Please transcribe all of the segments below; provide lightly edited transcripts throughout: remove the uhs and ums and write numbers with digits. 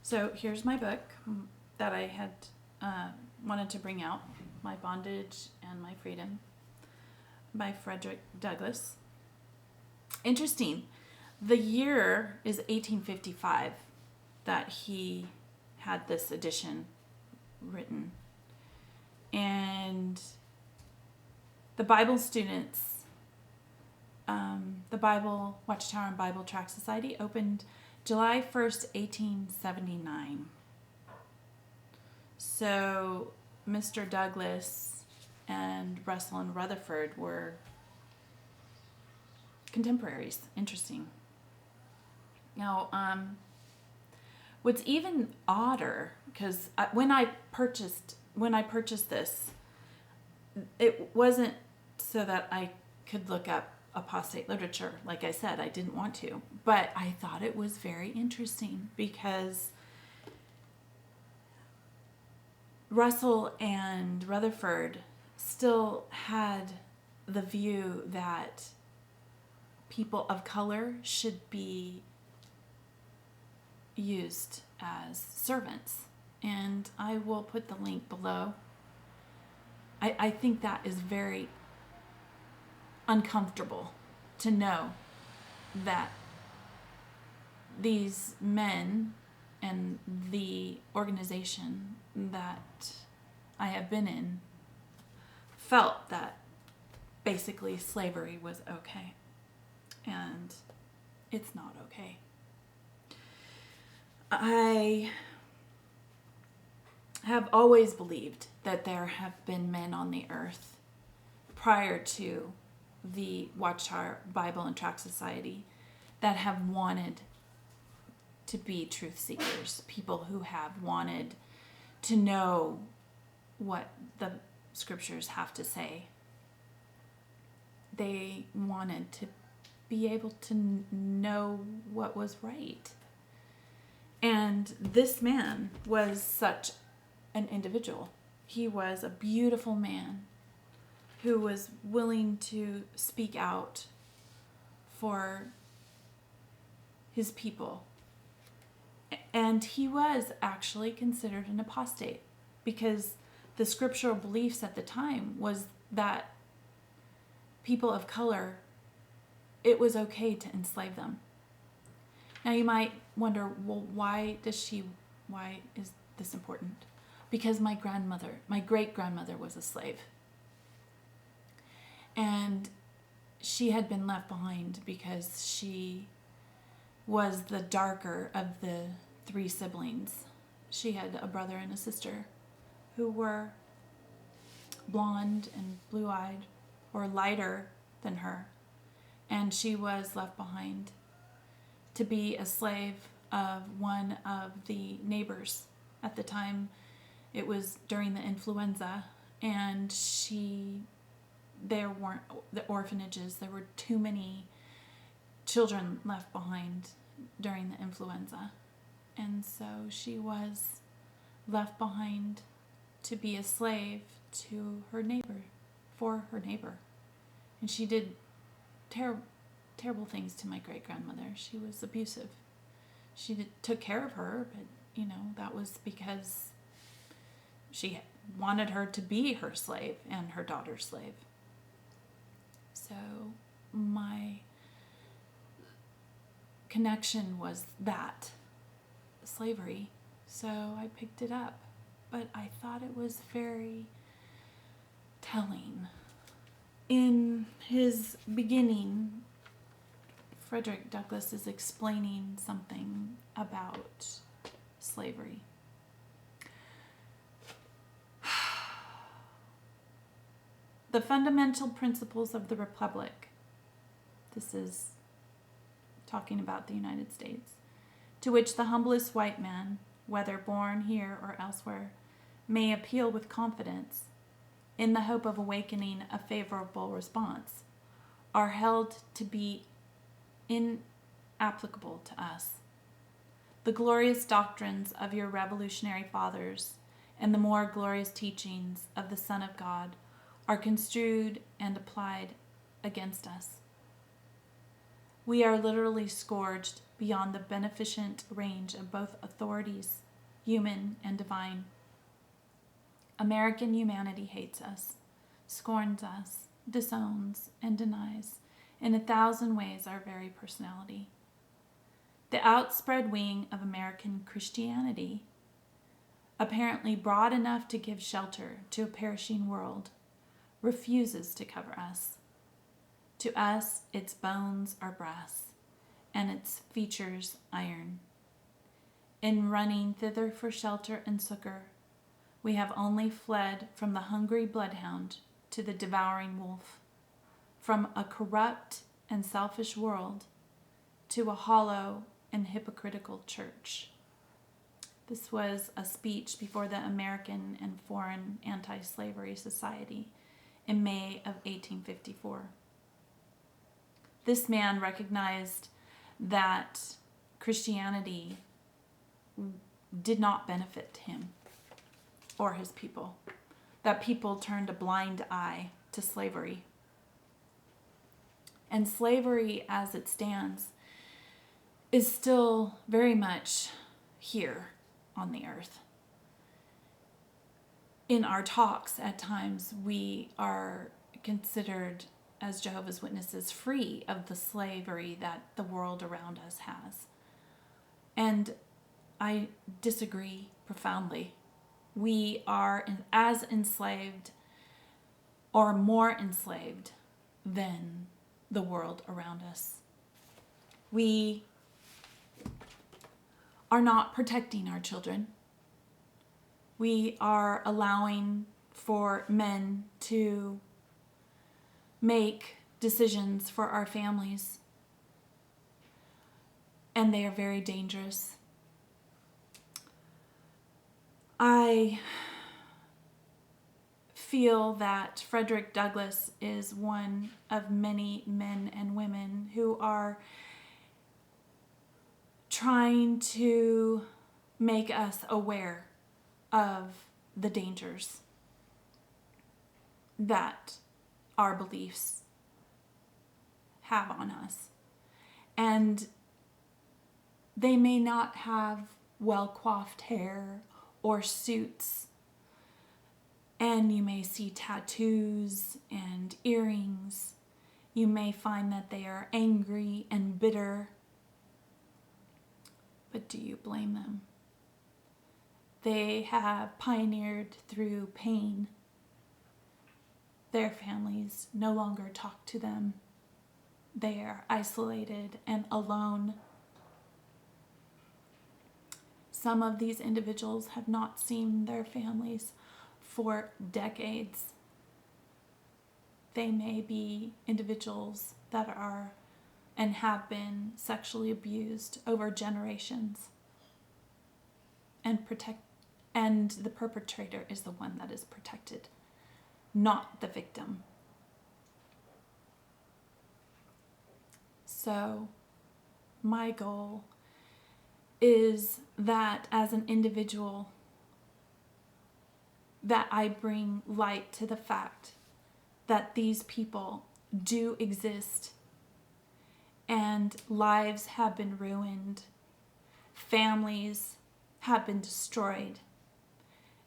So here's my book that I had wanted to bring out, My Bondage and My Freedom by Frederick Douglass. Interesting. The year is 1855 that he had this edition written. And the Bible students, the Bible Watchtower and Bible Tract Society opened July 1st, 1879. So Mr. Douglass and Russell and Rutherford were contemporaries. Interesting. Now, what's even odder, because when I purchased this, it wasn't so that I could look up apostate literature. Like I said, I didn't want to, but I thought it was very interesting because Russell and Rutherford still had the view that people of color should be used as servants. And I will put the link below. I think that is very uncomfortable to know that these men and the organization that I have been in felt that basically slavery was okay. And it's not okay. I have always believed that there have been men on the earth prior to the Watchtower Bible and Tract Society that have wanted to be truth seekers, people who have wanted to know what the scriptures have to say. They wanted to be able to know what was right. And this man was such an individual. He was a beautiful man who was willing to speak out for his people. And he was actually considered an apostate because the scriptural beliefs at the time was that people of color, it was okay to enslave them. Now you might wonder, well, why is this important? Because my great-grandmother was a slave. And she had been left behind because she was the darker of the three siblings. She had a brother and a sister who were blonde and blue-eyed or lighter than her. And she was left behind to be a slave of one of the neighbors. At the time, it was during the influenza, and there weren't the orphanages. There were too many children left behind during the influenza. And so she was left behind to be a slave to her neighbor, for her neighbor. And she did terrible things to my great-grandmother. She was abusive. She took care of her, but, that was because she wanted her to be her slave and her daughter's slave. So my connection was that, slavery. So I picked it up. But I thought it was very telling. In his beginning, Frederick Douglass is explaining something about slavery. The fundamental principles of the Republic, this is talking about the United States, to which the humblest white man, whether born here or elsewhere, may appeal with confidence in the hope of awakening a favorable response, are held to be inapplicable to us. The glorious doctrines of your revolutionary fathers and the more glorious teachings of the Son of God are construed and applied against us. We are literally scourged beyond the beneficent range of both authorities, human and divine. American humanity hates us, scorns us, disowns, and denies in 1,000 ways our very personality. The outspread wing of American Christianity, apparently broad enough to give shelter to a perishing world, refuses to cover us. To us, its bones are brass, and its features iron. In running thither for shelter and succor, we have only fled from the hungry bloodhound to the devouring wolf, from a corrupt and selfish world to a hollow and hypocritical church. This was a speech before the American and Foreign Anti-Slavery Society in May of 1854. This man recognized that Christianity did not benefit him or his people, that people turned a blind eye to slavery. And slavery as it stands is still very much here on the earth. In our talks, at times, we are considered as Jehovah's Witnesses free of the slavery that the world around us has. And I disagree profoundly. We are as enslaved or more enslaved than the world around us. We are not protecting our children. We are allowing for men to make decisions for our families, and they are very dangerous. I feel that Frederick Douglass is one of many men and women who are trying to make us aware of the dangers that our beliefs have on us. And they may not have well-coiffed hair or suits, and you may see tattoos and earrings. You may find that they are angry and bitter. But do you blame them? They have pioneered through pain. Their families no longer talk to them. They are isolated and alone. Some of these individuals have not seen their families for decades. They may be individuals that are and have been sexually abused over generations, and the perpetrator is the one that is protected, not the victim. So my goal is that as an individual, that I bring light to the fact that these people do exist, and lives have been ruined, families have been destroyed,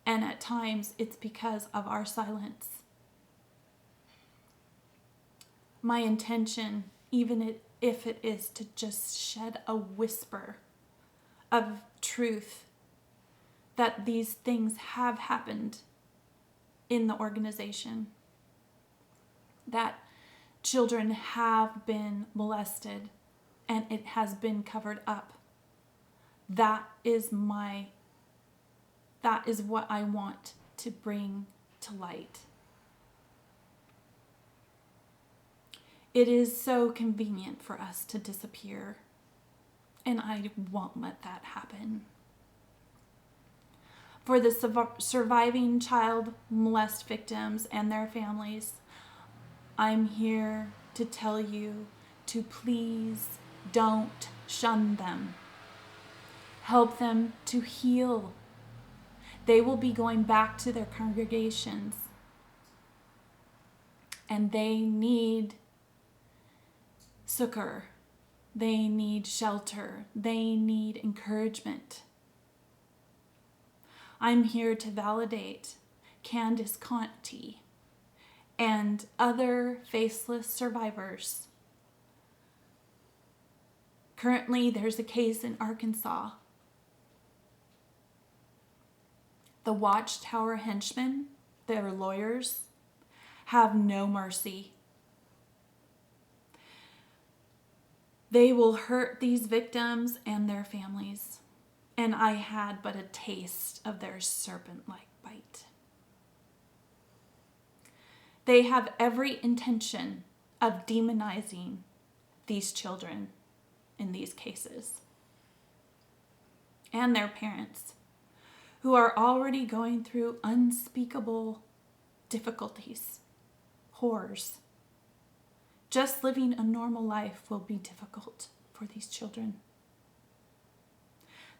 and at times it's because of our silence. My intention, even if it is to just shed a whisper of truth, that these things have happened in the organization, that children have been molested and it has been covered up. That is what I want to bring to light. It is so convenient for us to disappear, and I won't let that happen. For the surviving child molest victims and their families, I'm here to tell you to please don't shun them. Help them to heal. They will be going back to their congregations, and they need succor. They need shelter. They need encouragement. I'm here to validate Candace Conti and other faceless survivors. Currently, there's a case in Arkansas. The Watchtower henchmen, their lawyers, have no mercy. They will hurt these victims and their families. And I had but a taste of their serpent-like bite. They have every intention of demonizing these children in these cases and their parents, who are already going through unspeakable difficulties, horrors. Just living a normal life will be difficult for these children.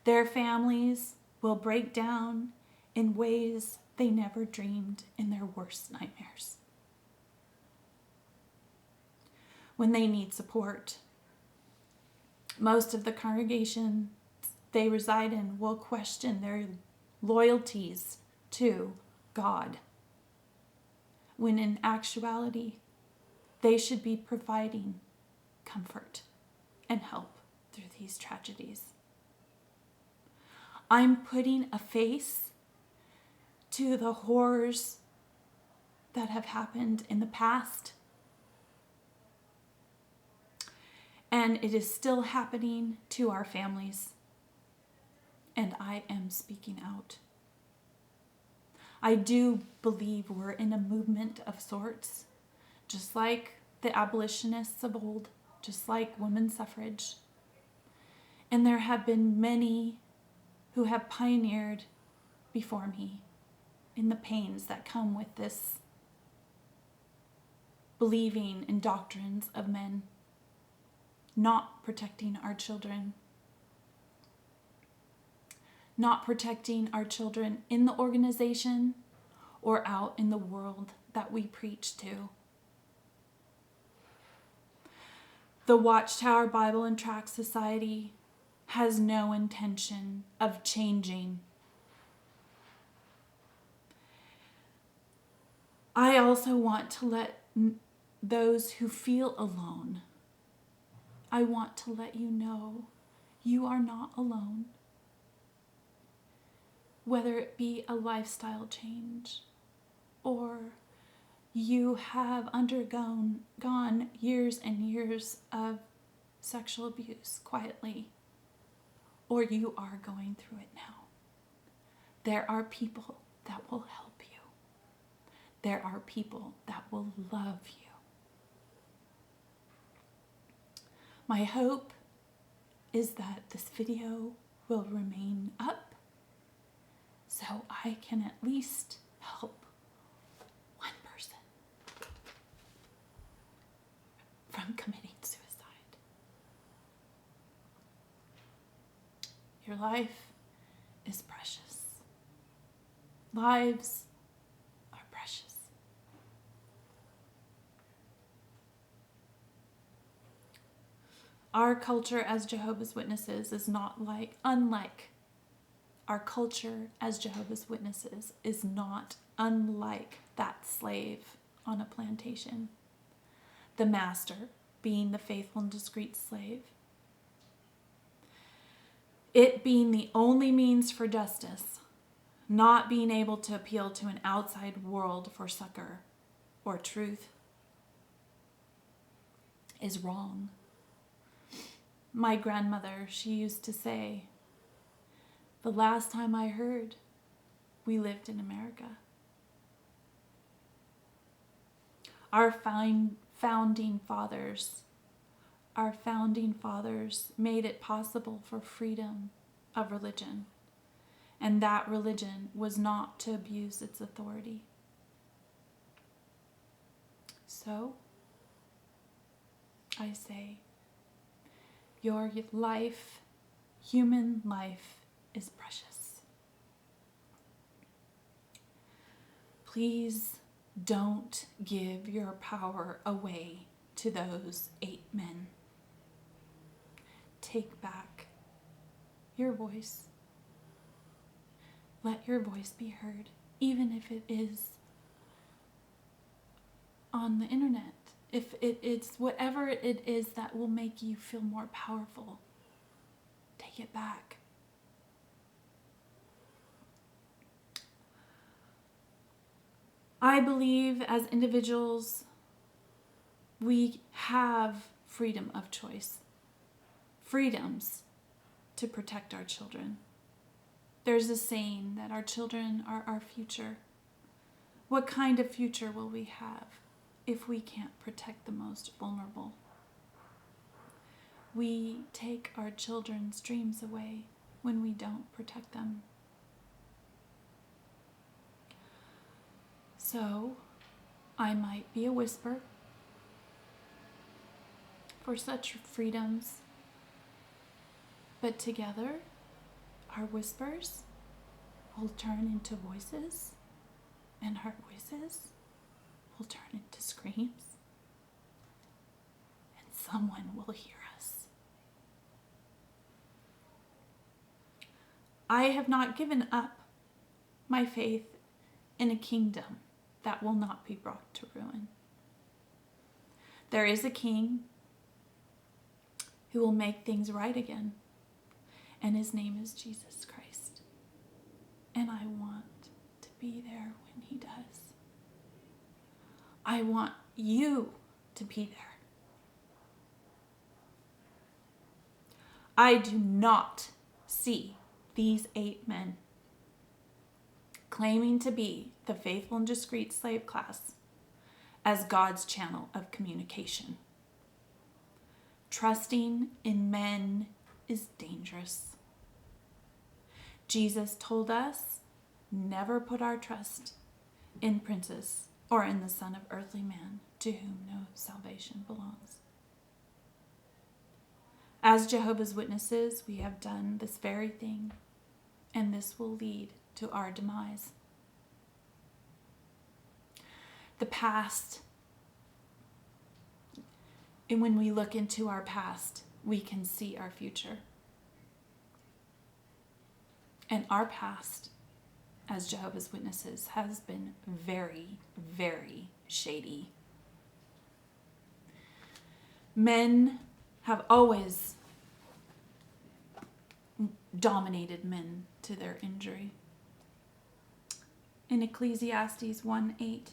Their families will break down in ways they never dreamed in their worst nightmares. When they need support, most of the congregation they reside in will question their loyalties to God, when in actuality, they should be providing comfort and help through these tragedies. I'm putting a face to the horrors that have happened in the past, and it is still happening to our families, and I am speaking out. I do believe we're in a movement of sorts, just like the abolitionists of old, just like women's suffrage. And there have been many who have pioneered before me in the pains that come with this believing in doctrines of men, not protecting our children, not protecting our children in the organization or out in the world that we preach to. The Watchtower Bible and Tract Society has no intention of changing. I also want to let those who feel alone, I want to let you know you are not alone. Whether it be a lifestyle change or you have undergone years and years of sexual abuse quietly, or you are going through it now. There are people that will help you. There are people that will love you. My hope is that this video will remain up so I can at least help one person from committing suicide. Your life is precious. Lives are precious. Our culture as Jehovah's Witnesses is unlike our culture as Jehovah's Witnesses is not unlike that slave on a plantation. The master being the faithful and discreet slave. It being the only means for justice, not being able to appeal to an outside world for succor or truth, is wrong. My grandmother, she used to say, the last time I heard, we lived in America. Our founding fathers made it possible for freedom of religion, and that religion was not to abuse its authority. So, I say, your life, human life, is precious. Please don't give your power away to those 8 men. take back your voice. Let your voice be heard, even if it is on the internet. If it's whatever it is that will make you feel more powerful, take it back. I believe as individuals, we have freedom of choice, freedoms to protect our children. There's a saying that our children are our future. What kind of future will we have if we can't protect the most vulnerable? We take our children's dreams away when we don't protect them. So, I might be a whisper for such freedoms, but together, our whispers will turn into voices, and our voices will turn into screams, and someone will hear us. I have not given up my faith in a kingdom that will not be brought to ruin. There is a king who will make things right again, and his name is Jesus Christ. And I want to be there when he does. I want you to be there. I do not see these 8 men claiming to be the faithful and discreet slave class as God's channel of communication. Trusting in men is dangerous. Jesus told us, never put our trust in princes or in the son of earthly man, to whom no salvation belongs. As Jehovah's Witnesses, we have done this very thing, and this will lead to our demise. The past, and when we look into our past, we can see our future. And our past, as Jehovah's Witnesses, has been very, very shady. Men have always dominated men to their injury. In Ecclesiastes 1:8,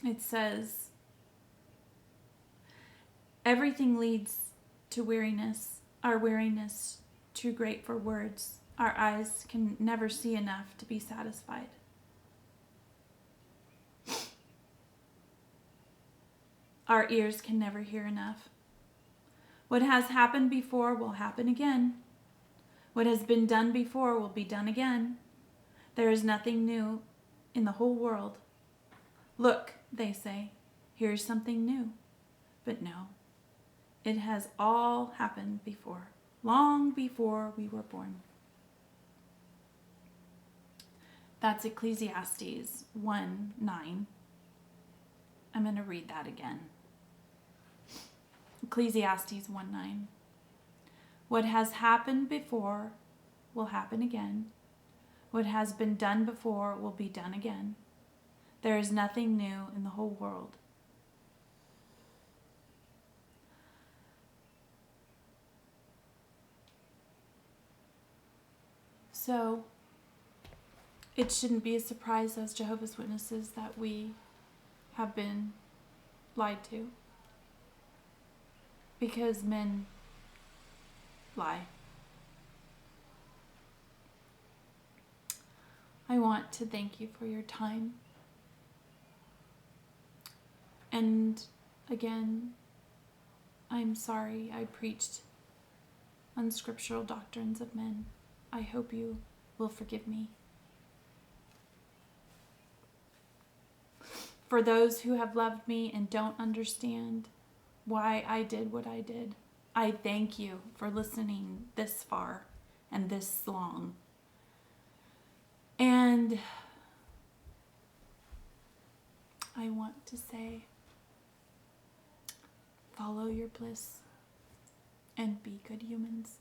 it says, everything leads to weariness, our weariness too great for words. Our eyes can never see enough to be satisfied. Our ears can never hear enough. What has happened before will happen again. What has been done before will be done again. There is nothing new in the whole world. Look, they say, here's something new. But no, it has all happened before, long before we were born. That's Ecclesiastes 1:9. I'm going to read that again. Ecclesiastes 1:9. What has happened before will happen again. What has been done before will be done again. There is nothing new in the whole world. So, it shouldn't be a surprise as Jehovah's Witnesses that we have been lied to. Because men lie. I want to thank you for your time. And again, I'm sorry I preached unscriptural doctrines of men. I hope you will forgive me. For those who have loved me and don't understand why I did what I did, I thank you for listening this far and this long. And I want to say follow your bliss and be good humans.